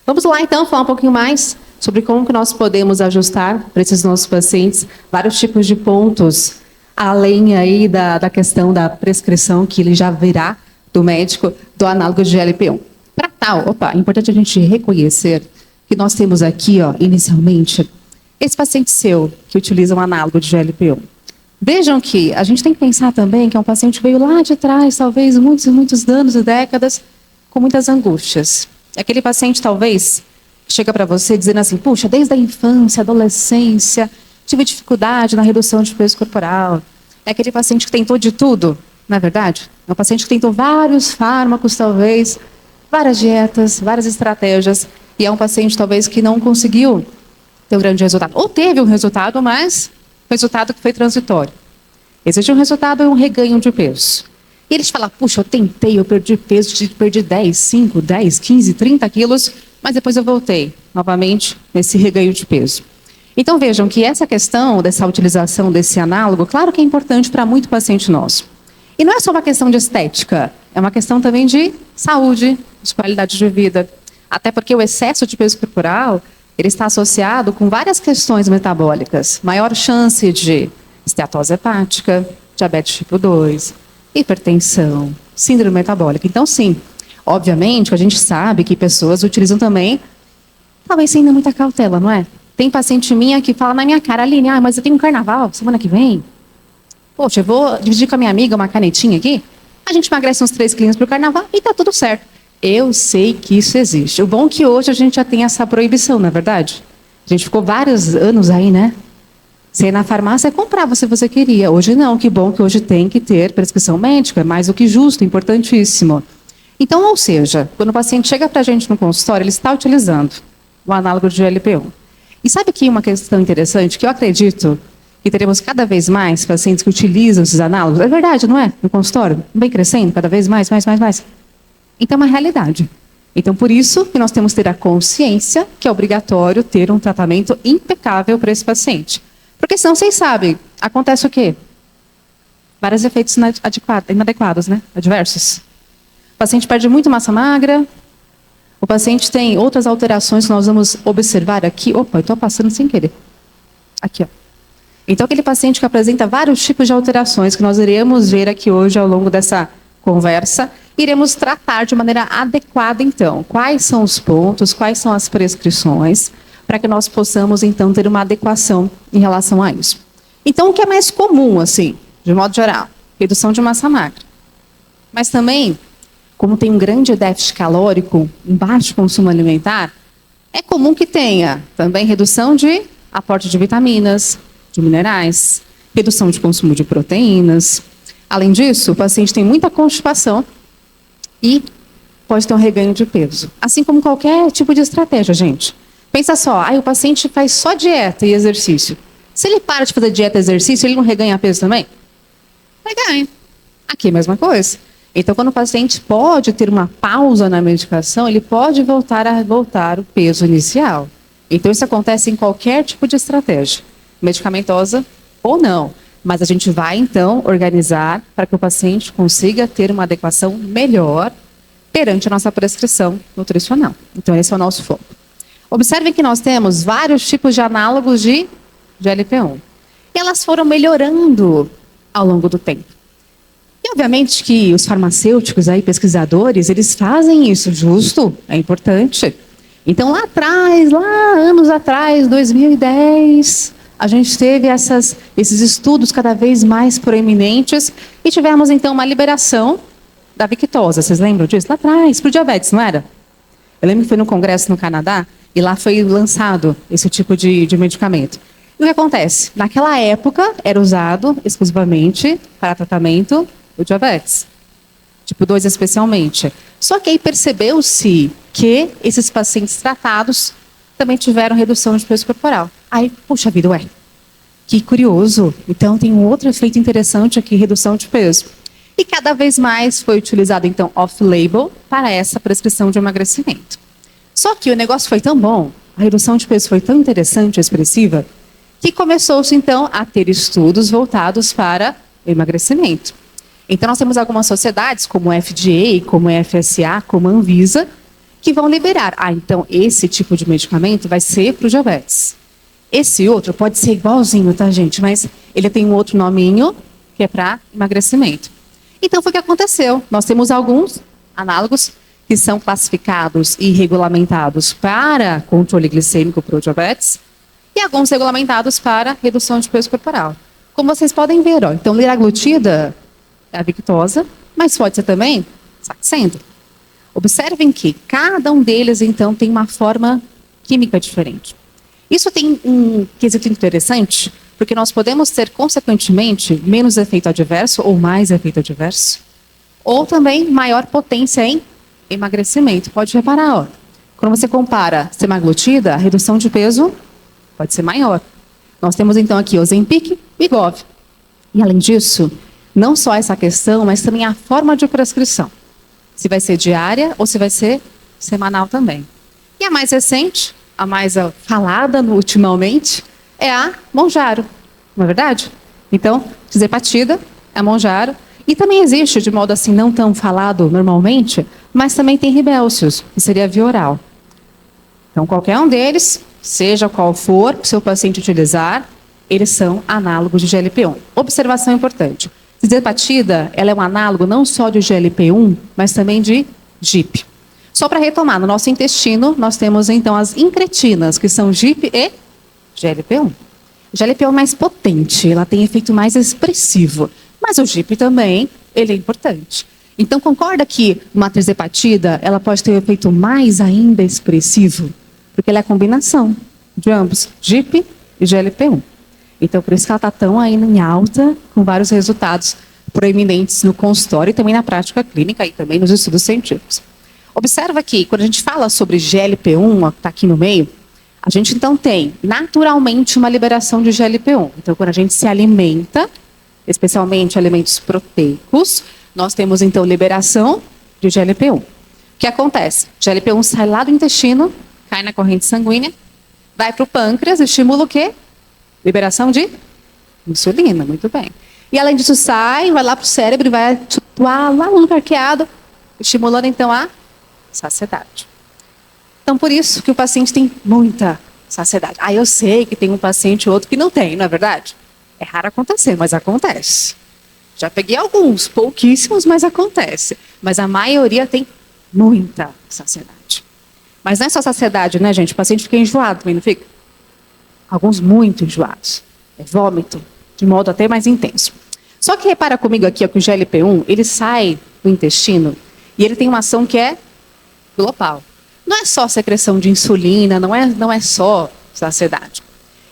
Vamos lá, então, falar um pouquinho mais sobre como que nós podemos ajustar para esses nossos pacientes vários tipos de pontos, além aí da questão da prescrição que ele já virá do médico do análogo de GLP-1. Para tal, é importante a gente reconhecer que nós temos aqui, inicialmente, esse paciente seu que utiliza um análogo de GLP-1. Vejam que a gente tem que pensar também que é um paciente que veio lá de trás, talvez muitos e muitos anos e décadas, com muitas angústias. É aquele paciente, talvez, que chega para você dizendo assim, puxa, desde a infância, adolescência, tive dificuldade na redução de peso corporal. É aquele paciente que tentou de tudo, não é verdade? É um paciente que tentou vários fármacos, talvez, várias dietas, várias estratégias, e é um paciente, talvez, que não conseguiu ter um grande resultado. Ou teve um resultado, mas um resultado que foi transitório. Existe um resultado e um reganho de peso. E eles falam, puxa, eu tentei, eu perdi peso, perdi 10, 5, 10, 15, 30 quilos, mas depois eu voltei novamente nesse reganho de peso. Então vejam que essa questão dessa utilização desse análogo, claro que é importante para muito paciente nosso. E não é só uma questão de estética, é uma questão também de saúde, de qualidade de vida. Até porque o excesso de peso corporal, ele está associado com várias questões metabólicas. Maior chance de esteatose hepática, diabetes tipo 2, hipertensão, síndrome metabólica. Então, sim, obviamente, a gente sabe que pessoas utilizam também, talvez sem muita cautela, não é? Tem paciente minha que fala na minha cara, Aline, mas eu tenho um carnaval semana que vem. Poxa, eu vou dividir com a minha amiga uma canetinha aqui, a gente emagrece uns 3 quilos para o carnaval e tá tudo certo. Eu sei que isso existe. O bom é que hoje a gente já tem essa proibição, não é verdade? A gente ficou vários anos aí, né? Você ia na farmácia e comprava se você queria. Hoje não, que bom que hoje tem que ter prescrição médica, é mais do que justo, importantíssimo. Então, ou seja, quando o paciente chega para a gente no consultório, ele está utilizando o análogo de GLP-1. E sabe que uma questão interessante, que eu acredito que teremos cada vez mais pacientes que utilizam esses análogos? É verdade, não é? No consultório? Vem crescendo cada vez mais. Então, é uma realidade. Então, por isso que nós temos que ter a consciência que é obrigatório ter um tratamento impecável para esse paciente. Porque senão, vocês sabem, acontece o quê? Vários efeitos inadequados, né? Adversos. O paciente perde muito massa magra, o paciente tem outras alterações que nós vamos observar aqui. Eu estou passando sem querer. Aqui, ó. Então, aquele paciente que apresenta vários tipos de alterações que nós iremos ver aqui hoje ao longo dessa conversa, iremos tratar de maneira adequada, então, quais são os pontos, quais são as prescrições, para que nós possamos, então, ter uma adequação em relação a isso. Então, o que é mais comum, assim, de modo geral? Redução de massa magra. Mas também, como tem um grande déficit calórico, um baixo consumo alimentar, é comum que tenha também redução de aporte de vitaminas, de minerais, redução de consumo de proteínas. Além disso, o paciente tem muita constipação e pode ter um reganho de peso. Assim como qualquer tipo de estratégia, gente. Pensa só, o paciente faz só dieta e exercício. Se ele para de fazer dieta e exercício, ele não reganha peso também? Reganha. Aqui é a mesma coisa. Então, quando o paciente pode ter uma pausa na medicação, ele pode voltar o peso inicial. Então, isso acontece em qualquer tipo de estratégia, medicamentosa ou não. Mas a gente vai, então, organizar para que o paciente consiga ter uma adequação melhor perante a nossa prescrição nutricional. Então, esse é o nosso foco. Observem que nós temos vários tipos de análogos de GLP-1. E elas foram melhorando ao longo do tempo. E, obviamente, que os farmacêuticos, pesquisadores, eles fazem isso justo, é importante. Então, lá anos atrás, 2010... a gente teve esses estudos cada vez mais proeminentes e tivemos, então, uma liberação da Victoza. Vocês lembram disso? Lá atrás, para o diabetes, não era? Eu lembro que foi no congresso no Canadá e lá foi lançado esse tipo de medicamento. E o que acontece? Naquela época, era usado exclusivamente para tratamento do diabetes. Tipo 2 especialmente. Só que aí percebeu-se que esses pacientes tratados também tiveram redução de peso corporal. Aí, puxa vida, que curioso. Então, tem um outro efeito interessante aqui, redução de peso. E cada vez mais foi utilizado, então, off-label para essa prescrição de emagrecimento. Só que o negócio foi tão bom, a redução de peso foi tão interessante, expressiva, que começou-se, então, a ter estudos voltados para o emagrecimento. Então, nós temos algumas sociedades, como o FDA, como a FSA, como a Anvisa, que vão liberar. Então esse tipo de medicamento vai ser para o diabetes. Esse outro pode ser igualzinho, tá, gente? Mas ele tem um outro nominho, que é para emagrecimento. Então foi o que aconteceu. Nós temos alguns análogos que são classificados e regulamentados para controle glicêmico para o diabetes e alguns regulamentados para redução de peso corporal. Como vocês podem ver, ó, então liraglutida é a Victoza, mas pode ser também Saxenda. Observem que cada um deles, então, tem uma forma química diferente. Isso tem um quesito interessante, porque nós podemos ter, consequentemente, menos efeito adverso ou mais efeito adverso, ou também maior potência em emagrecimento. Pode reparar, ó, quando você compara semaglutida, a redução de peso pode ser maior. Nós temos, então, aqui Ozempic e Wegovy. E, além disso, não só essa questão, mas também a forma de prescrição. Se vai ser diária ou se vai ser semanal também. E a mais recente, a mais falada ultimamente, é a Mounjaro, não é verdade? Então, Tirzepatida é a Mounjaro. E também existe, de modo assim não tão falado normalmente, mas também tem Rybelsus, que seria via oral. Então, qualquer um deles, seja qual for o seu paciente utilizar, eles são análogos de GLP-1. Observação importante. Tirzepatida, ela é um análogo não só de GLP-1, mas também de GIP. Só para retomar, no nosso intestino, nós temos então as incretinas, que são GIP e GLP-1. GLP-1 é mais potente, ela tem efeito mais expressivo, mas o GIP também, ele é importante. Então, concorda que uma tirzepatida, ela pode ter um efeito mais ainda expressivo? Porque ela é a combinação de ambos, GIP e GLP-1. Então, por isso que ela está tão aí em alta, com vários resultados proeminentes no consultório e também na prática clínica e também nos estudos científicos. Observa que, quando a gente fala sobre GLP-1, que está aqui no meio, a gente então tem naturalmente uma liberação de GLP-1. Então, quando a gente se alimenta, especialmente alimentos proteicos, nós temos então liberação de GLP-1. O que acontece? GLP-1 sai lá do intestino, cai na corrente sanguínea, vai para o pâncreas, estimula o quê? Liberação de insulina, muito bem. E além disso sai, vai lá para o cérebro e vai atuar lá no arqueado, estimulando então a saciedade. Então por isso que o paciente tem muita saciedade. Ah, eu sei que tem um paciente ou outro que não tem, não é verdade? É raro acontecer, mas acontece. Já peguei alguns, pouquíssimos, mas acontece. Mas a maioria tem muita saciedade. Mas não é só saciedade, né, gente? O paciente fica enjoado também, não fica? Alguns muito enjoados. É vômito, de modo até mais intenso. Só que repara comigo aqui, ó, que o GLP-1, ele sai do intestino e ele tem uma ação que é global. Não é só secreção de insulina, não é só saciedade.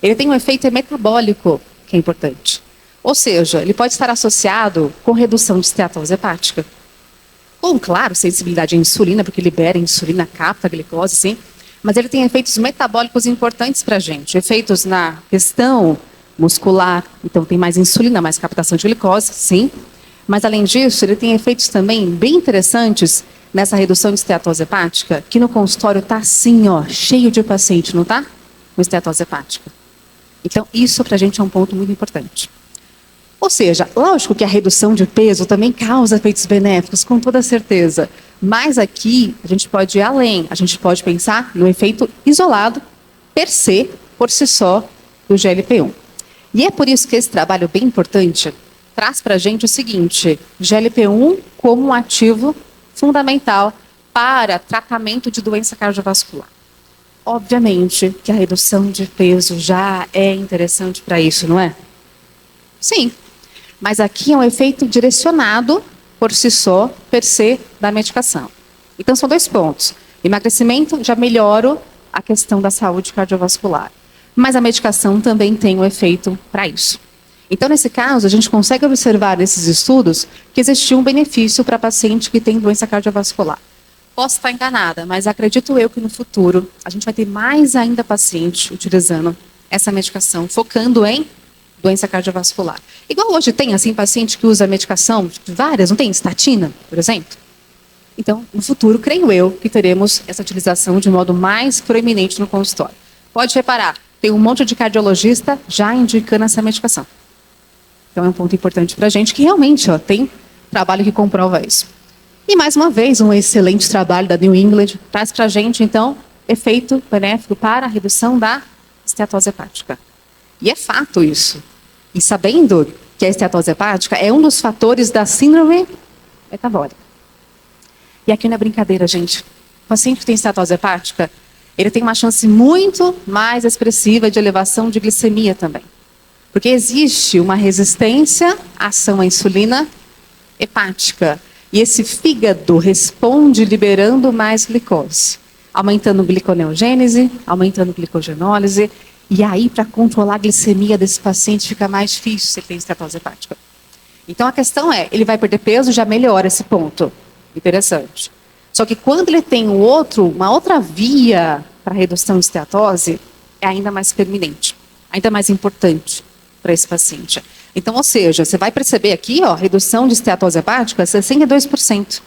Ele tem um efeito metabólico que é importante. Ou seja, ele pode estar associado com redução de esteatose hepática. Com, claro, sensibilidade à insulina, porque libera insulina, capta a glicose, sim. Mas ele tem efeitos metabólicos importantes para a gente. Efeitos na questão muscular, então tem mais insulina, mais captação de glicose, sim. Mas além disso, ele tem efeitos também bem interessantes nessa redução de esteatose hepática, que no consultório está assim, ó, cheio de paciente, não está? Com esteatose hepática. Então, isso para a gente é um ponto muito importante. Ou seja, lógico que a redução de peso também causa efeitos benéficos, com toda certeza. Mas aqui, a gente pode ir além. A gente pode pensar no efeito isolado, per se, por si só, do GLP-1. E é por isso que esse trabalho bem importante traz para a gente o seguinte: GLP-1 como um ativo fundamental para tratamento de doença cardiovascular. Obviamente que a redução de peso já é interessante para isso, não é? Sim, mas aqui é um efeito direcionado por si só, per se, da medicação. Então são dois pontos. Emagrecimento, já melhoro a questão da saúde cardiovascular. Mas a medicação também tem um efeito para isso. Então, nesse caso, a gente consegue observar nesses estudos que existiu um benefício para paciente que tem doença cardiovascular. Posso estar enganada, mas acredito eu que no futuro a gente vai ter mais ainda paciente utilizando essa medicação, focando em doença cardiovascular. Igual hoje tem, assim, paciente que usa medicação, várias, não tem? Estatina, por exemplo. Então, no futuro, creio eu, que teremos essa utilização de modo mais proeminente no consultório. Pode reparar, tem um monte de cardiologista já indicando essa medicação. Então, é um ponto importante para a gente, que realmente ó, tem trabalho que comprova isso. E mais uma vez, um excelente trabalho da New England traz para a gente, então, efeito benéfico para a redução da esteatose hepática. E é fato isso. E sabendo que a esteatose hepática é um dos fatores da síndrome metabólica. E aqui não é brincadeira, gente. O paciente que tem esteatose hepática, ele tem uma chance muito mais expressiva de elevação de glicemia também. Porque existe uma resistência à ação à insulina hepática. E esse fígado responde liberando mais glicose, aumentando gliconeogênese, aumentando glicogenólise. E aí, para controlar a glicemia desse paciente, fica mais difícil se ele tem esteatose hepática. Então, a questão é, ele vai perder peso, já melhora esse ponto. Interessante. Só que quando ele tem uma outra via para redução de esteatose, é ainda mais permanente, ainda mais importante para esse paciente. Então, ou seja, você vai perceber aqui, ó, redução de esteatose hepática, 62%.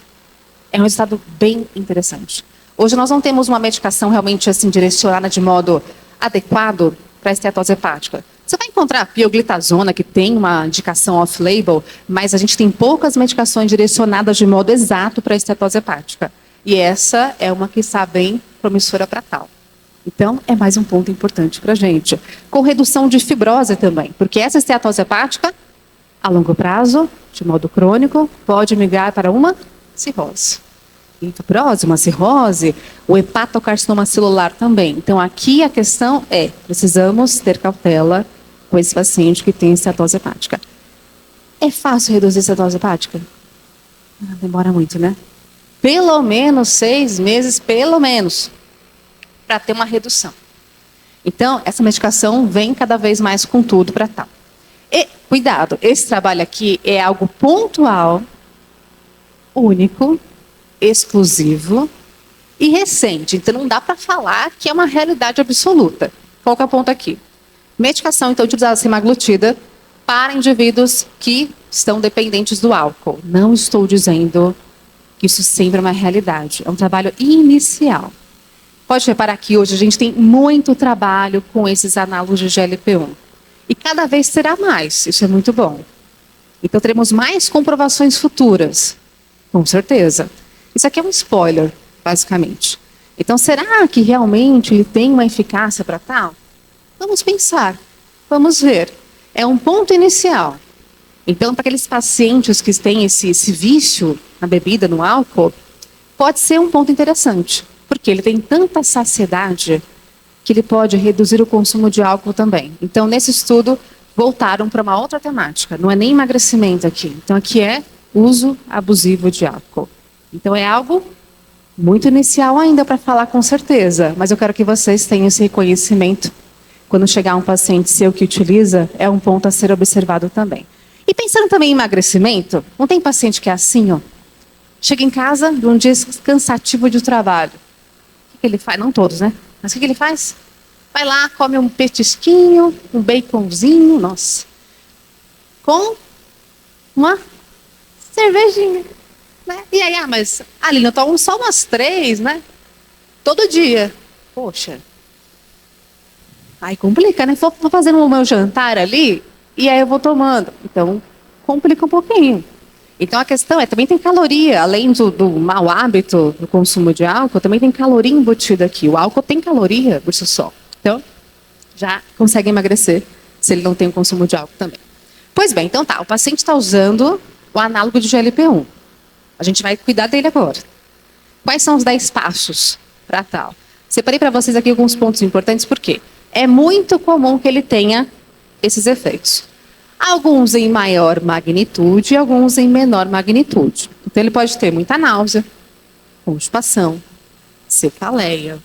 É um resultado bem interessante. Hoje nós não temos uma medicação realmente assim direcionada de modo adequado para a esteatose hepática. Você vai encontrar a pioglitazona, que tem uma indicação off-label, mas a gente tem poucas medicações direcionadas de modo exato para a esteatose hepática. E essa é uma que está bem promissora para tal. Então, é mais um ponto importante para a gente. Com redução de fibrose também, porque essa esteatose hepática, a longo prazo, de modo crônico, pode migrar para uma cirrose. E fibrose, uma cirrose, o hepatocarcinoma celular também. Então, aqui a questão é, precisamos ter cautela com esse paciente que tem esteatose hepática. É fácil reduzir a esteatose hepática? Demora muito, né? Pelo menos 6 meses, pelo menos, para ter uma redução. Então, essa medicação vem cada vez mais com tudo para tal. E, cuidado, esse trabalho aqui é algo pontual, único, exclusivo e recente. Então, não dá para falar que é uma realidade absoluta. Qual que é o ponto aqui? Medicação, então, utilizada semaglutida para indivíduos que estão dependentes do álcool. Não estou dizendo que isso sempre é uma realidade. É um trabalho inicial. Pode reparar que hoje a gente tem muito trabalho com esses análogos de GLP-1. E cada vez terá mais. Isso é muito bom. Então, teremos mais comprovações futuras. Com certeza. Isso aqui é um spoiler, basicamente. Então, será que realmente ele tem uma eficácia para tal? Vamos pensar. Vamos ver. É um ponto inicial. Então, para aqueles pacientes que têm esse vício na bebida, no álcool, pode ser um ponto interessante. Porque ele tem tanta saciedade que ele pode reduzir o consumo de álcool também. Então, nesse estudo, voltaram para uma outra temática. Não é nem emagrecimento aqui. Então, aqui é uso abusivo de álcool. Então, é algo muito inicial ainda para falar com certeza. Mas eu quero que vocês tenham esse reconhecimento. Quando chegar um paciente seu que utiliza, é um ponto a ser observado também. E pensando também em emagrecimento, não tem paciente que é assim, ó. Chega em casa de um dia cansativo de trabalho. O que ele faz? Não todos, né? Mas o que ele faz? Vai lá, come um petisquinho, um baconzinho, nossa. Com uma cervejinha. Né? E aí, mas ali eu tomo só umas 3, né? Todo dia. Poxa. Aí complica, né? Vou fazendo o meu jantar ali e aí eu vou tomando. Então, complica um pouquinho. Então, a questão é, também tem caloria. Além do mau hábito do consumo de álcool, também tem caloria embutida aqui. O álcool tem caloria por si só. Então, já consegue emagrecer se ele não tem o consumo de álcool também. Pois bem, então tá. O paciente está usando o análogo de GLP-1. A gente vai cuidar dele agora. Quais são os 10 passos para tal? Separei para vocês aqui alguns pontos importantes, porque é muito comum que ele tenha esses efeitos. Alguns em maior magnitude e alguns em menor magnitude. Então, ele pode ter muita náusea, constipação, cefaleia,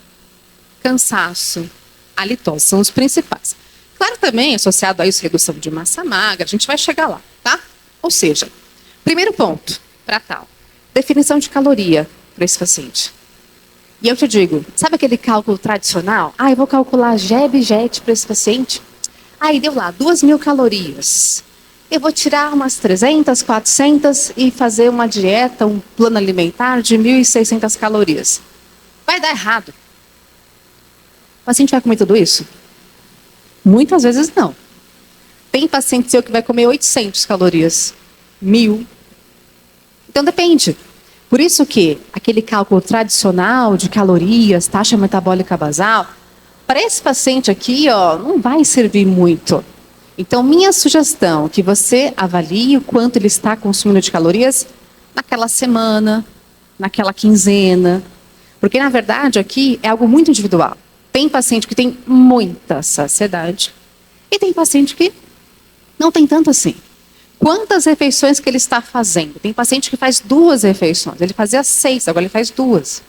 cansaço, halitose, são os principais. Claro, também associado a isso, redução de massa magra, a gente vai chegar lá, tá? Ou seja, primeiro ponto para tal, definição de caloria para esse paciente. E eu te digo, sabe aquele cálculo tradicional? Eu vou calcular GEB e JET para esse paciente. Aí deu lá 2.000 calorias. Eu vou tirar umas 300, 400 e fazer uma dieta, um plano alimentar de 1.600 calorias. Vai dar errado. O paciente vai comer tudo isso? Muitas vezes não. Tem paciente seu que vai comer 800 calorias, 1.000. Então depende. Por isso que aquele cálculo tradicional de calorias, taxa metabólica basal, para esse paciente aqui, ó, não vai servir muito. Então, minha sugestão é que você avalie o quanto ele está consumindo de calorias naquela semana, naquela quinzena. Porque, na verdade, aqui é algo muito individual. Tem paciente que tem muita saciedade e tem paciente que não tem tanto assim. Quantas refeições que ele está fazendo? Tem paciente que faz 2 refeições. Ele fazia 6, agora ele faz 2.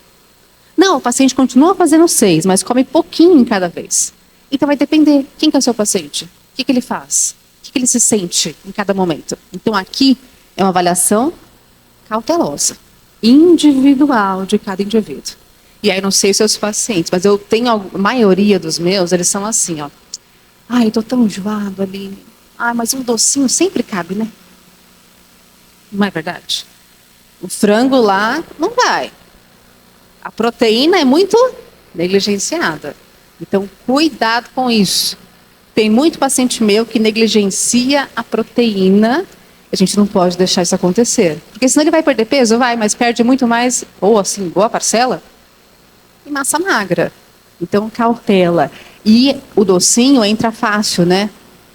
Não, o paciente continua fazendo 6, mas come pouquinho em cada vez. Então vai depender. Quem que é o seu paciente? O que ele faz? O que ele se sente em cada momento? Então aqui é uma avaliação cautelosa, individual de cada indivíduo. E aí eu não sei os seus pacientes, mas eu tenho a maioria dos meus, eles são assim, ó. Ai, eu tô tão enjoado ali. Ah, mas um docinho sempre cabe, né? Não é verdade? O frango lá não vai. A proteína é muito negligenciada. Então, cuidado com isso. Tem muito paciente meu que negligencia a proteína. A gente não pode deixar isso acontecer. Porque senão ele vai perder peso, vai, mas perde muito mais, ou assim, boa parcela, em massa magra. Então, cautela. E o docinho entra fácil, né?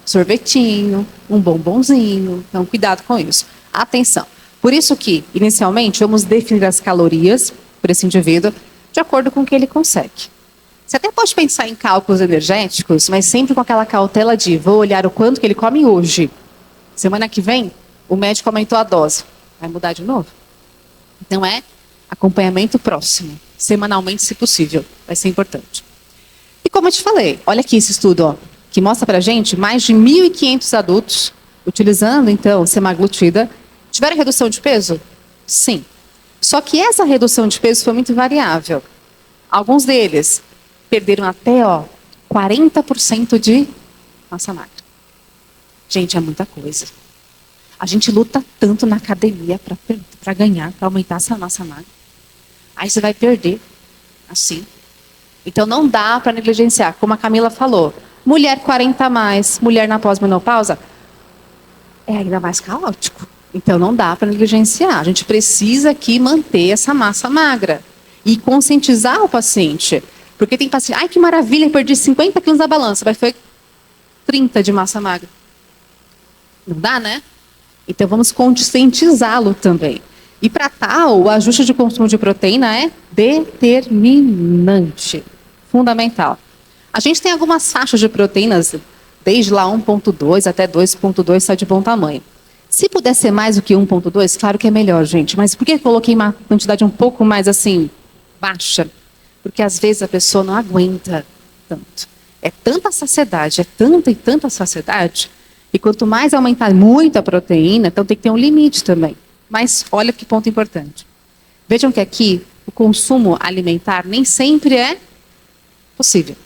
Sorvetinho, um bombonzinho. Então, cuidado com isso. Atenção. Por isso que, inicialmente, vamos definir as calorias para esse indivíduo de acordo com o que ele consegue. Você até pode pensar em cálculos energéticos, mas sempre com aquela cautela de vou olhar o quanto que ele come hoje. Semana que vem, o médico aumentou a dose. Vai mudar de novo? Então, é acompanhamento próximo. Semanalmente, se possível. Vai ser importante. E como eu te falei, olha aqui esse estudo, ó, que mostra pra gente mais de 1.500 adultos utilizando, então, semaglutida, tiveram redução de peso? Sim. Só que essa redução de peso foi muito variável. Alguns deles perderam até, ó, 40% de massa magra. Gente, é muita coisa. A gente luta tanto na academia para ganhar, para aumentar essa massa magra. Aí você vai perder, assim. Então não dá para negligenciar. Como a Camila falou, mulher 40 a mais, mulher na pós-menopausa, é ainda mais caótico. Então não dá para negligenciar. A gente precisa aqui manter essa massa magra e conscientizar o paciente. Porque tem paciente, ai que maravilha, perdi 50 quilos na balança, mas foi 30 de massa magra. Não dá, né? Então vamos conscientizá-lo também. E para tal, o ajuste de consumo de proteína é determinante, fundamental. A gente tem algumas faixas de proteínas, desde lá 1,2 até 2,2 está de bom tamanho. Se puder ser mais do que 1,2, claro que é melhor, gente. Mas por que eu coloquei uma quantidade um pouco mais assim, baixa? Porque às vezes a pessoa não aguenta tanto. É tanta saciedade, é tanta e tanta saciedade, e quanto mais aumentar muito a proteína, então tem que ter um limite também. Mas olha que ponto importante. Vejam que aqui o consumo alimentar nem sempre é possível.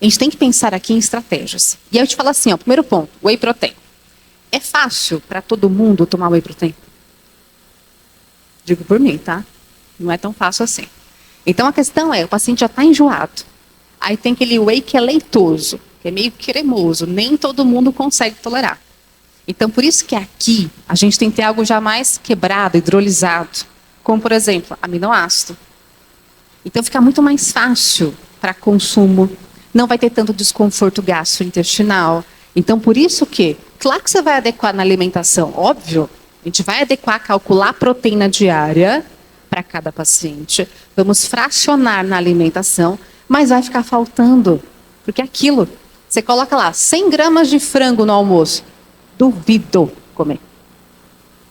A gente tem que pensar aqui em estratégias. E aí eu te falo assim, ó, primeiro ponto, whey protein. É fácil para todo mundo tomar whey protein? Digo por mim, tá? Não é tão fácil assim. Então a questão é, o paciente já está enjoado. Aí tem aquele whey que é leitoso, que é meio cremoso, nem todo mundo consegue tolerar. Então, por isso que aqui a gente tem que ter algo já mais quebrado, hidrolisado, como, por exemplo, aminoácido. Então, fica muito mais fácil para consumo, não vai ter tanto desconforto gastrointestinal. Então, por isso que, claro que você vai adequar na alimentação, óbvio, a gente vai adequar, calcular a proteína diária para cada paciente, vamos fracionar na alimentação, mas vai ficar faltando, porque aquilo, você coloca lá 100 gramas de frango no almoço, duvido comer.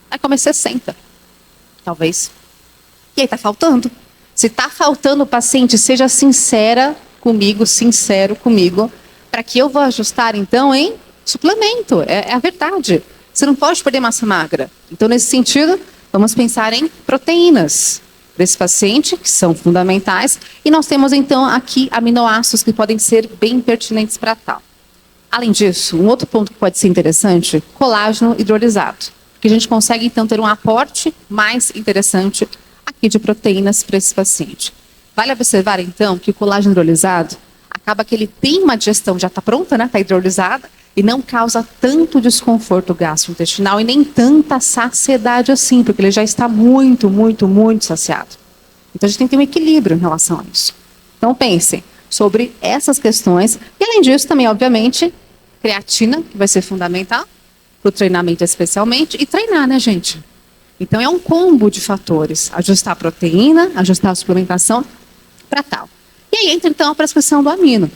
Vai comer 60, talvez. E aí está faltando. Se está faltando, paciente, seja sincera comigo, sincero comigo, para que eu vou ajustar, então, em suplemento. É a verdade. Você não pode perder massa magra. Então, nesse sentido, vamos pensar em proteínas para esse paciente, que são fundamentais. E nós temos, então, aqui aminoácidos que podem ser bem pertinentes para tal. Além disso, um outro ponto que pode ser interessante, colágeno hidrolisado. Porque a gente consegue, então, ter um aporte mais interessante aqui de proteínas para esse paciente. Vale observar, então, que o colágeno hidrolisado acaba que ele tem uma digestão, já está pronta, né? Está hidrolisada, e não causa tanto desconforto gastrointestinal e nem tanta saciedade assim, porque ele já está muito, muito, muito saciado. Então a gente tem que ter um equilíbrio em relação a isso. Então pensem sobre essas questões e além disso também, obviamente, creatina, que vai ser fundamental para o treinamento especialmente, e treinar, né, gente? Então é um combo de fatores, ajustar a proteína, ajustar a suplementação para tal. E aí entra então a prescrição do amino.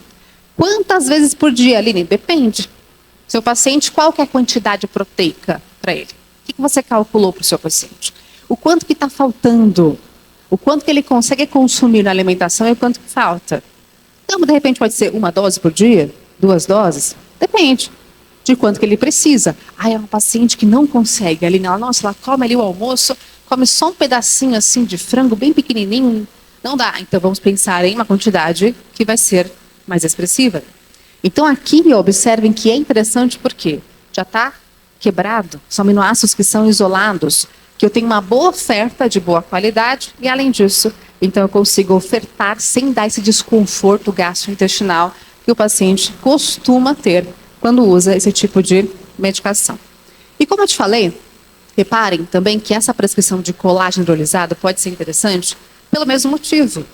Quantas vezes por dia, Aline? Depende. Seu paciente, qual que é a quantidade proteica para ele? O que você calculou para o seu paciente? O quanto que está faltando? O quanto que ele consegue consumir na alimentação e o quanto que falta? Então, de repente, pode ser 1 dose por dia? 2 doses? Depende de quanto que ele precisa. Ah, é uma paciente que não consegue. Aline, nossa, ela come ali o almoço, come só um pedacinho assim de frango bem pequenininho. Não dá. Então, vamos pensar em uma quantidade que vai ser mais expressiva. Então aqui observem que é interessante porque já está quebrado, são aminoácidos que são isolados, que eu tenho uma boa oferta de boa qualidade e além disso, então eu consigo ofertar sem dar esse desconforto gastrointestinal que o paciente costuma ter quando usa esse tipo de medicação. E como eu te falei, reparem também que essa prescrição de colágeno hidrolisado pode ser interessante pelo mesmo motivo,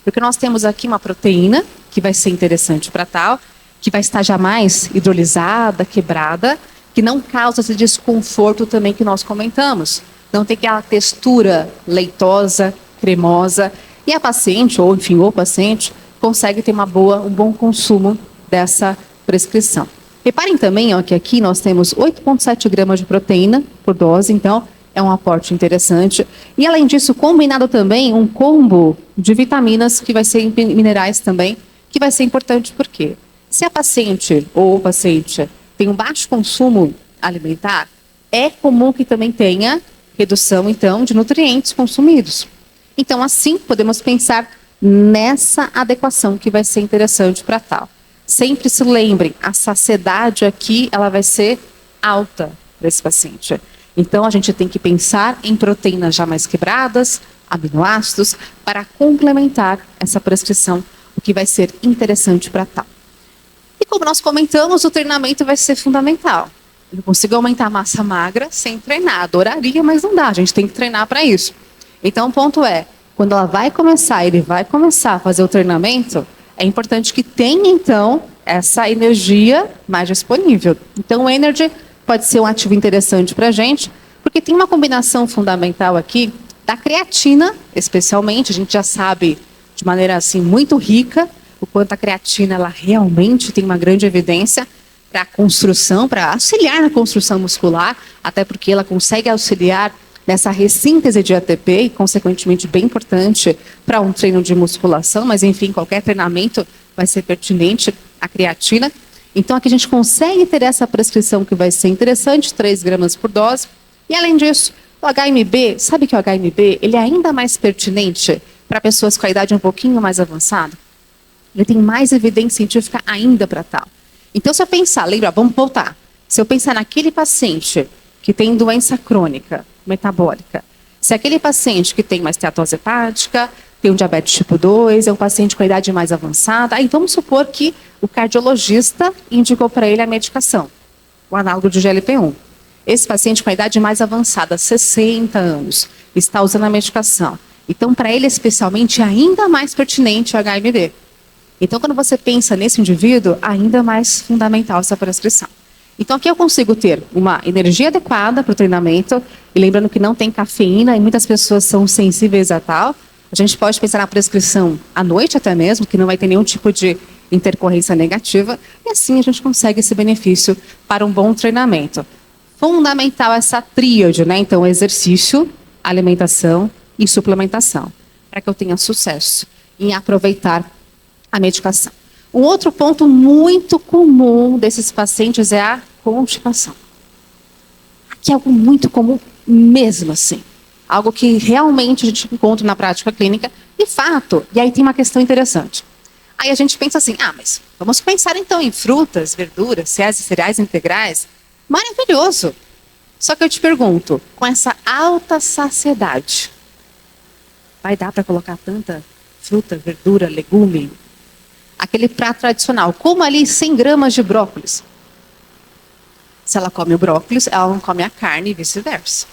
porque nós temos aqui uma proteína que vai ser interessante para tal, que vai estar já mais hidrolisada, quebrada, que não causa esse desconforto também que nós comentamos. Não tem aquela textura leitosa, cremosa, e a paciente, ou enfim, o paciente, consegue ter um bom consumo dessa prescrição. Reparem também ó, que aqui nós temos 8,7 gramas de proteína por dose, então é um aporte interessante. E além disso, combinado também um combo de vitaminas, que vai ser minerais também, que vai ser importante porque se a paciente ou o paciente tem um baixo consumo alimentar, é comum que também tenha redução, então, de nutrientes consumidos. Então, assim, podemos pensar nessa adequação que vai ser interessante para tal. Sempre se lembrem, a saciedade aqui, ela vai ser alta para esse paciente. Então, a gente tem que pensar em proteínas já mais quebradas, aminoácidos, para complementar essa prescrição, o que vai ser interessante para tal. E como nós comentamos, o treinamento vai ser fundamental. Eu não consigo aumentar a massa magra sem treinar. Adoraria, mas não dá. A gente tem que treinar para isso. Então, o ponto é, quando ela vai começar, ele vai começar a fazer o treinamento, é importante que tenha, então, essa energia mais disponível. Então, o Energy pode ser um ativo interessante para a gente, porque tem uma combinação fundamental aqui da creatina, especialmente. A gente já sabe de maneira assim muito rica o quanto a creatina ela realmente tem uma grande evidência para a construção, para auxiliar na construção muscular, até porque ela consegue auxiliar nessa ressíntese de ATP e, consequentemente, bem importante para um treino de musculação, mas, enfim, qualquer treinamento vai ser pertinente a creatina. Então, aqui a gente consegue ter essa prescrição que vai ser interessante, 3 gramas por dose. E, além disso, o HMB, sabe que o HMB ele é ainda mais pertinente para pessoas com a idade um pouquinho mais avançada? Ele tem mais evidência científica ainda para tal. Então, se eu pensar, lembra, vamos voltar. Se eu pensar naquele paciente que tem doença crônica, metabólica, se aquele paciente que tem uma esteatose hepática, tem um diabetes tipo 2, é um paciente com a idade mais avançada, aí vamos supor que o cardiologista indicou para ele a medicação, o análogo de GLP-1. Esse paciente com a idade mais avançada, 60 anos, está usando a medicação. Então, para ele especialmente, é ainda mais pertinente o HMB. Então, quando você pensa nesse indivíduo, ainda mais fundamental essa prescrição. Então, aqui eu consigo ter uma energia adequada para o treinamento, e lembrando que não tem cafeína, e muitas pessoas são sensíveis a tal. A gente pode pensar na prescrição à noite até mesmo, que não vai ter nenhum tipo de intercorrência negativa, e assim a gente consegue esse benefício para um bom treinamento. Fundamental essa tríade, né? Então, exercício, alimentação e suplementação, para que eu tenha sucesso em aproveitar a medicação. Um outro ponto muito comum desses pacientes é a constipação. Aqui é algo muito comum mesmo assim. Algo que realmente a gente encontra na prática clínica, de fato. E aí tem uma questão interessante. Aí a gente pensa assim, mas vamos pensar então em frutas, verduras, cereais integrais. Maravilhoso. Só que eu te pergunto, com essa alta saciedade, vai dar para colocar tanta fruta, verdura, legume? Aquele prato tradicional, como ali 100 gramas de brócolis. Se ela come o brócolis, ela não come a carne e vice-versa.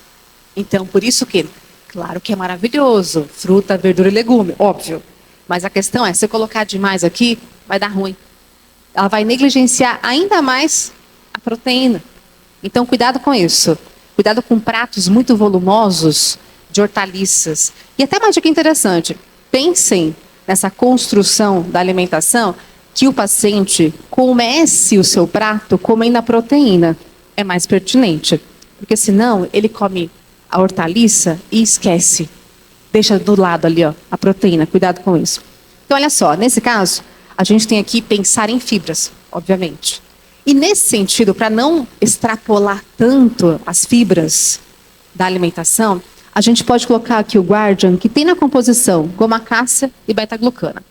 Então, por isso que, claro que é maravilhoso, fruta, verdura e legume, óbvio. Mas a questão é, se eu colocar demais aqui, vai dar ruim. Ela vai negligenciar ainda mais a proteína. Então, cuidado com isso. Cuidado com pratos muito volumosos de hortaliças. E até uma dica interessante, pensem nessa construção da alimentação que o paciente comece o seu prato comendo a proteína. É mais pertinente. Porque senão ele come a hortaliça e esquece. Deixa do lado ali, ó, a proteína. Cuidado com isso. Então, olha só, nesse caso, a gente tem aqui pensar em fibras, obviamente. E nesse sentido, para não extrapolar tanto as fibras da alimentação, a gente pode colocar aqui o Guardian, que tem na composição goma cássia e beta-glucana.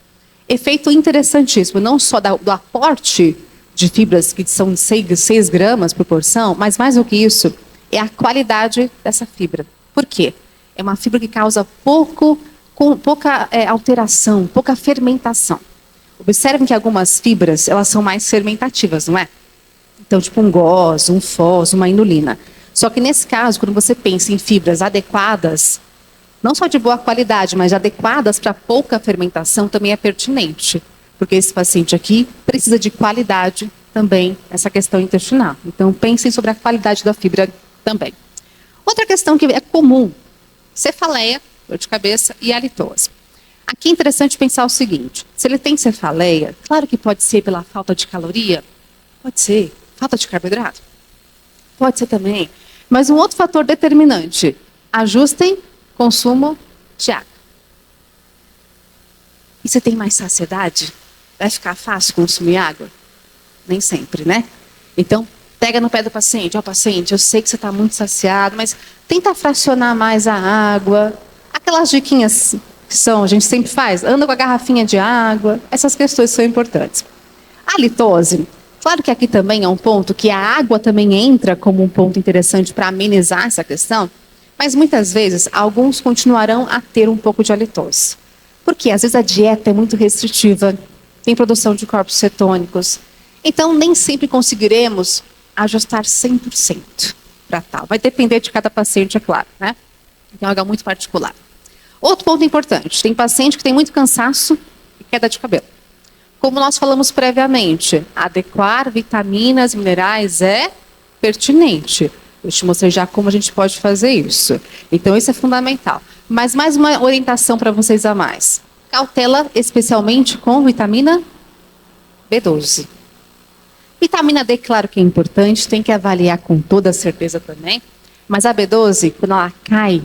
Efeito interessantíssimo, não só do aporte de fibras, que são 6 gramas por porção, mas mais do que isso, é a qualidade dessa fibra. Por quê? É uma fibra que causa pouca alteração, pouca fermentação. Observem que algumas fibras, elas são mais fermentativas, não é? Então, tipo um GOS, um FOS, uma inulina. Só que nesse caso, quando você pensa em fibras adequadas, não só de boa qualidade, mas adequadas para pouca fermentação, também é pertinente. Porque esse paciente aqui precisa de qualidade também, essa questão intestinal. Então, pensem sobre a qualidade da fibra também. Outra questão que é comum, cefaleia, dor de cabeça e halitose. Aqui é interessante pensar o seguinte, se ele tem cefaleia, claro que pode ser pela falta de caloria, pode ser, falta de carboidrato, pode ser também, mas um outro fator determinante, ajustem consumo de água. E você tem mais saciedade? Vai ficar fácil consumir água? Nem sempre, né? Então, pega no pé do paciente, ó, paciente, eu sei que você está muito saciado, mas tenta fracionar mais a água, aquelas diquinhas que a gente sempre faz, anda com a garrafinha de água, essas questões são importantes. A halitose, claro que aqui também é um ponto que a água também entra como um ponto interessante para amenizar essa questão, mas muitas vezes alguns continuarão a ter um pouco de halitose. Porque às vezes a dieta é muito restritiva, tem produção de corpos cetônicos, então nem sempre conseguiremos ajustar 100% para tal. Vai depender de cada paciente, é claro, né? Então é algo muito particular. Outro ponto importante, tem paciente que tem muito cansaço e queda de cabelo. Como nós falamos previamente, adequar vitaminas e minerais é pertinente. Eu te mostrei já como a gente pode fazer isso. Então isso é fundamental. Mas mais uma orientação para vocês a mais. Cautela especialmente com vitamina B12. Vitamina D, claro que é importante, tem que avaliar com toda certeza também. Mas a B12, quando ela cai,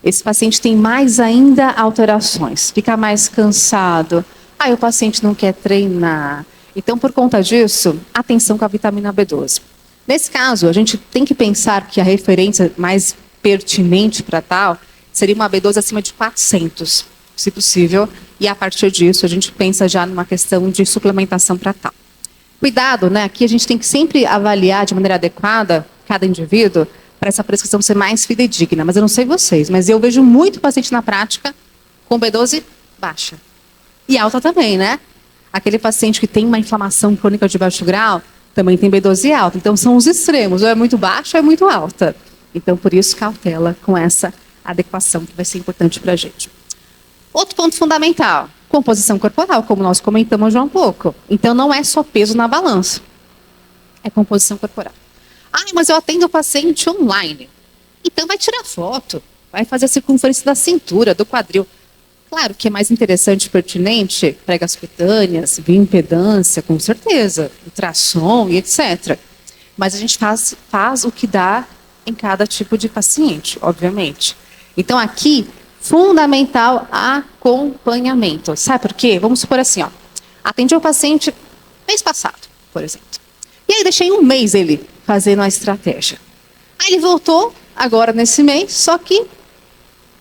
esse paciente tem mais ainda alterações, fica mais cansado. Aí o paciente não quer treinar. Então, por conta disso, atenção com a vitamina B12. Nesse caso, a gente tem que pensar que a referência mais pertinente para tal seria uma B12 acima de 400, se possível. E a partir disso, a gente pensa já numa questão de suplementação para tal. Cuidado, né? Aqui a gente tem que sempre avaliar de maneira adequada cada indivíduo para essa prescrição ser mais fidedigna. Mas eu não sei vocês, mas eu vejo muito paciente na prática com B12 baixa. E alta também, né? Aquele paciente que tem uma inflamação crônica de baixo grau, também tem B12 alta. Então são os extremos, ou é muito baixa ou é muito alta. Então por isso cautela com essa adequação que vai ser importante para a gente. Outro ponto fundamental, composição corporal, como nós comentamos já um pouco. Então não é só peso na balança, é composição corporal. Mas eu atendo o paciente online. Então vai tirar foto, vai fazer a circunferência da cintura, do quadril. Claro que é mais interessante e pertinente pregas cutâneas, bioimpedância, com certeza, ultrassom e etc. Mas a gente faz o que dá em cada tipo de paciente, obviamente. Então aqui, fundamental acompanhamento. Sabe por quê? Vamos supor assim, ó. Atendi o paciente mês passado, por exemplo. E aí deixei um mês ele fazendo a estratégia. Aí ele voltou agora nesse mês, só que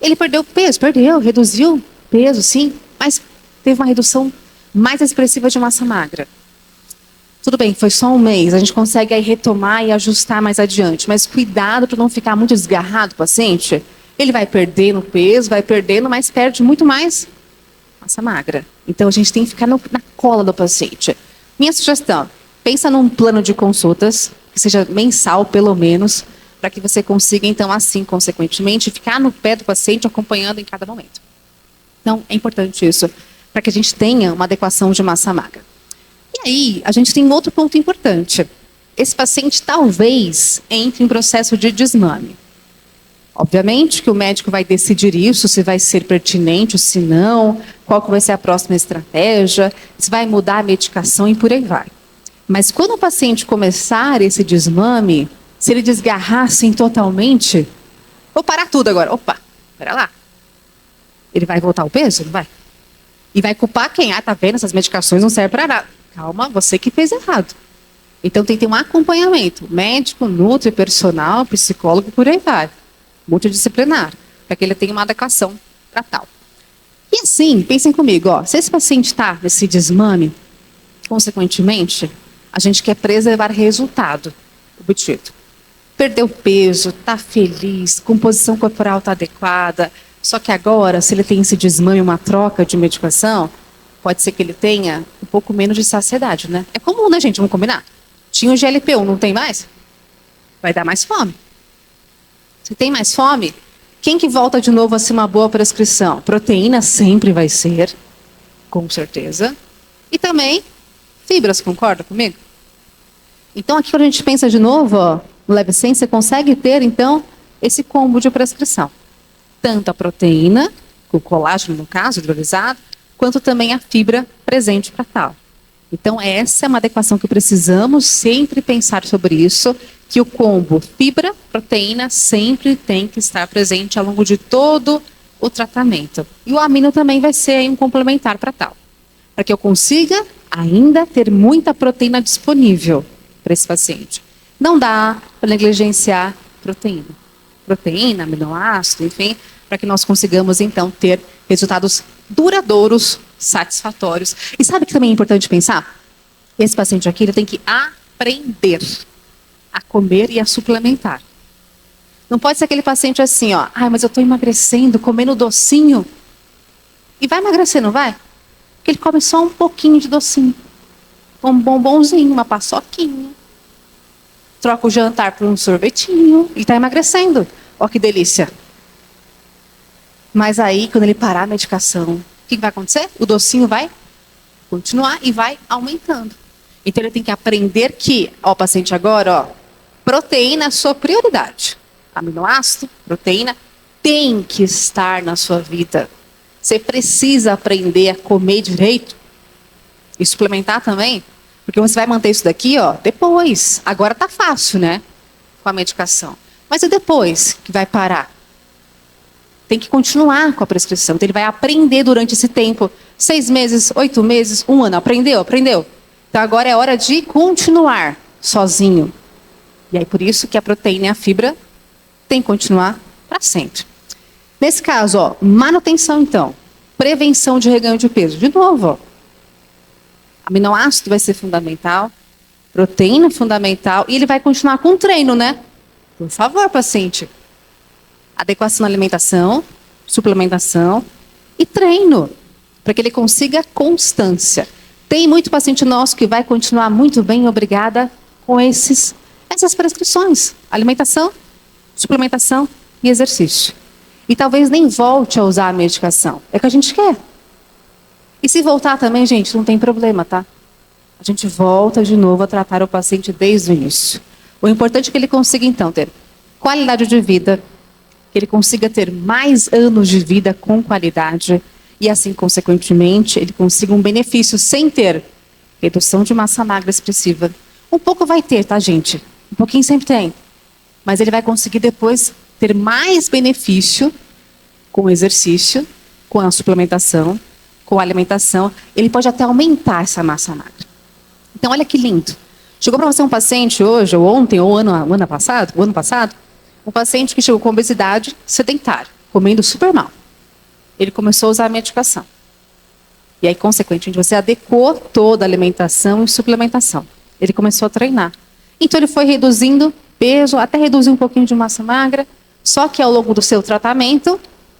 ele perdeu peso, reduziu peso, sim, mas teve uma redução mais expressiva de massa magra. Tudo bem, foi só um mês, a gente consegue aí retomar e ajustar mais adiante, mas cuidado para não ficar muito desgarrado o paciente. Ele vai perdendo peso, vai perdendo, mas perde muito mais massa magra. Então a gente tem que ficar na cola do paciente. Minha sugestão, pensa num plano de consultas que seja mensal, pelo menos, para que você consiga, então, assim, consequentemente, ficar no pé do paciente, acompanhando em cada momento. Então, é importante isso, para que a gente tenha uma adequação de massa magra. E aí, a gente tem um outro ponto importante. Esse paciente talvez entre em processo de desmame. Obviamente que o médico vai decidir isso, se vai ser pertinente ou se não, qual que vai ser a próxima estratégia, se vai mudar a medicação e por aí vai. Mas quando o paciente começar esse desmame, se ele desgarrar assim totalmente, vou parar tudo agora. Opa, espera lá. Ele vai voltar ao peso? Não vai? E vai culpar quem? Ah, tá vendo? Essas medicações não servem para nada. Calma, você que fez errado. Então tem que ter um acompanhamento. Médico, nutri, personal, psicólogo, por aí vai. Multidisciplinar. Para que ele tenha uma adequação para tal. E assim, pensem comigo, ó, se esse paciente está nesse desmame, consequentemente, a gente quer preservar resultado obtido. Perdeu peso, está feliz, composição corporal está adequada. Só que agora, se ele tem esse desmame, uma troca de medicação, pode ser que ele tenha um pouco menos de saciedade, né? É comum, né, gente? Vamos combinar? Tinha o GLP-1, não tem mais? Vai dar mais fome. Se tem mais fome, quem que volta de novo a ser uma boa prescrição? Proteína sempre vai ser, com certeza. E também fibras, concorda comigo? Então, aqui quando a gente pensa de novo, ó, no LeveSense, você consegue ter, então, esse combo de prescrição. Tanto a proteína, o colágeno, no caso, hidrolisado, quanto também a fibra presente para tal. Então, essa é uma adequação que precisamos sempre pensar sobre isso, que o combo fibra, proteína, sempre tem que estar presente ao longo de todo o tratamento. E o amino também vai ser aí um complementar para tal. Para que eu consiga ainda ter muita proteína disponível para esse paciente. Não dá para negligenciar proteína. Proteína, aminoácido, enfim, para que nós consigamos, então, ter resultados duradouros, satisfatórios. E sabe o que também é importante pensar? Esse paciente aqui, ele tem que aprender a comer e a suplementar. Não pode ser aquele paciente assim, ó, ai, mas eu estou emagrecendo, comendo docinho. E vai emagrecer, não vai? Porque ele come só um pouquinho de docinho. Um bombonzinho, uma paçoquinha. Troca o jantar por um sorvetinho. Ele está emagrecendo. Ó que delícia. Mas aí, quando ele parar a medicação, o que vai acontecer? O docinho vai continuar e vai aumentando. Então, ele tem que aprender que, ó, o paciente agora, ó, proteína é a sua prioridade. Aminoácido, proteína, tem que estar na sua vida. Você precisa aprender a comer direito e suplementar também, porque você vai manter isso daqui, ó, depois. Agora tá fácil, né? Com a medicação. Mas e depois que vai parar? Tem que continuar com a prescrição. Então, ele vai aprender durante esse tempo. 6 meses, 8 meses, 1 ano. Aprendeu? Aprendeu. Então, agora é hora de continuar sozinho. E aí, por isso que a proteína e a fibra tem que continuar para sempre. Nesse caso, ó, manutenção, então. Prevenção de reganho de peso. De novo, ó. Aminoácido vai ser fundamental. Proteína fundamental. E ele vai continuar com treino, né? Por favor, paciente. Adequação na alimentação, suplementação e treino, para que ele consiga constância. Tem muito paciente nosso que vai continuar muito bem, obrigada, com essas prescrições. Alimentação, suplementação e exercício. E talvez nem volte a usar a medicação. É o que a gente quer. E se voltar também, gente, não tem problema, tá? A gente volta de novo a tratar o paciente desde o início. O importante é que ele consiga, então, ter qualidade de vida, que ele consiga ter mais anos de vida com qualidade e, assim, consequentemente, ele consiga um benefício sem ter redução de massa magra expressiva. Um pouco vai ter, tá, gente? Um pouquinho sempre tem. Mas ele vai conseguir depois ter mais benefício com o exercício, com a suplementação, com a alimentação. Ele pode até aumentar essa massa magra. Então, olha que lindo. Chegou para você um paciente hoje, ou ontem, ou ano passado, um paciente que chegou com obesidade sedentária, comendo super mal. Ele começou a usar a medicação. E aí, consequentemente, você adequou toda a alimentação e suplementação. Ele começou a treinar. Então, ele foi reduzindo peso, até reduzir um pouquinho de massa magra. Só que ao longo do seu tratamento,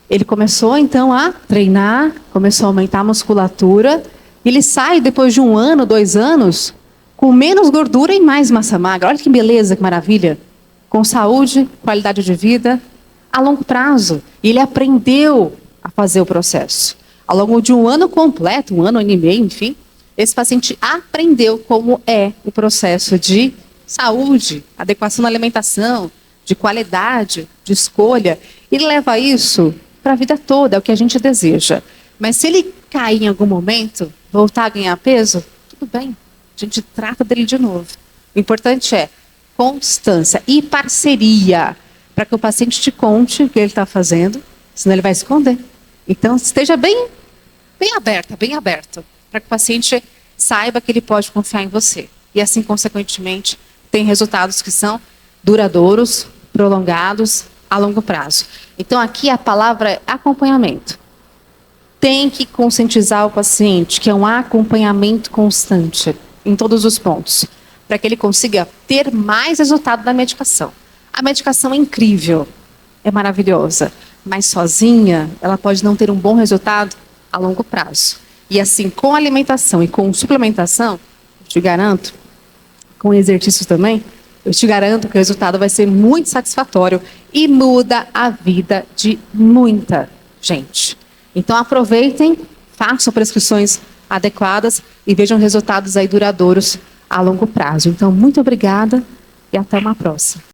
ele começou, então, a treinar, começou a aumentar a musculatura. Ele sai, depois de 1 ano, 2 anos, com menos gordura e mais massa magra. Olha que beleza, que maravilha. Com saúde, qualidade de vida, a longo prazo. E ele aprendeu a fazer o processo. Ao longo de um ano completo, um ano e meio, enfim, esse paciente aprendeu como é o processo de saúde, adequação na alimentação, de qualidade, de escolha. E leva isso para a vida toda, é o que a gente deseja. Mas se ele cair em algum momento, voltar a ganhar peso, tudo bem, a gente trata dele de novo. O importante é constância e parceria, para que o paciente te conte o que ele está fazendo, senão ele vai esconder. Então, esteja bem aberto, para que o paciente saiba que ele pode confiar em você. E assim, consequentemente, tem resultados que são duradouros, prolongados, a longo prazo. Então, aqui a palavra é acompanhamento. Tem que conscientizar o paciente que é um acompanhamento constante em todos os pontos, para que ele consiga ter mais resultado da medicação. A medicação é incrível, é maravilhosa, mas sozinha ela pode não ter um bom resultado a longo prazo. E assim, com alimentação e com suplementação, eu te garanto, com exercício também, eu te garanto que o resultado vai ser muito satisfatório e muda a vida de muita gente. Então aproveitem, façam prescrições adequadas e vejam resultados aí duradouros a longo prazo. Então, muito obrigada e até uma próxima.